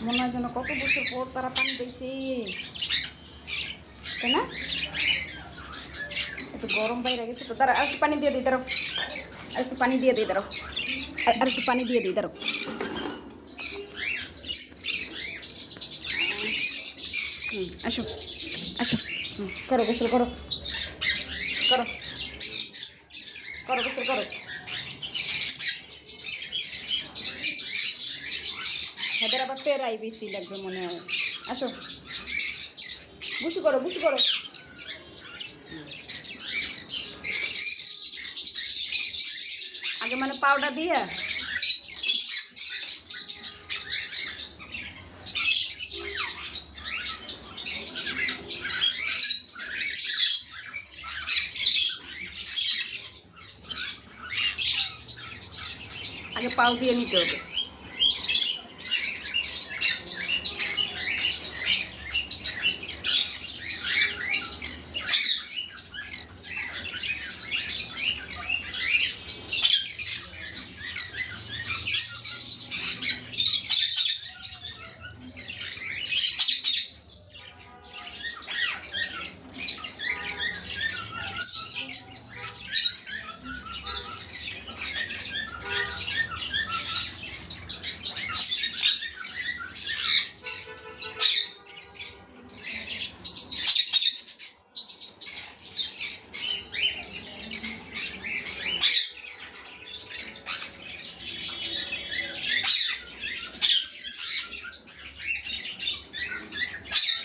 মনে হয় যেন কত বছর পর তারা পানি দিয়েছে, তাই না? একটু গরম বাইরে গেছে তো, তারা আর একটু পানি দিয়ে দিই, দাঁড়াও, আর একটু পানি দিয়ে দিই, দাঁড়াও, আর একটু পানি দিয়ে দিই, দাঁড়াও। আসো আসো, করো গোসল করো, করো করো গোসল করো। এদের আবার পেরাই বেশি লাগবে মনে হয়। আসো, গুছু করো, গুছু করো। আগে মানে পাউডার দিয়ে আগে পাউ দিয়ে নিতে হবে।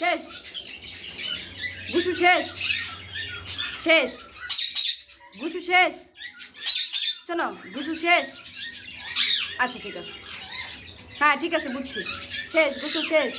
শেষ, গুছু শেষ, শেষ, গুছু শেষ, শোনো, গুছু শেষ। আচ্ছা ঠিক আছে, হ্যাঁ ঠিক আছে, বুঝছি, শেষ, গুছু শেষ।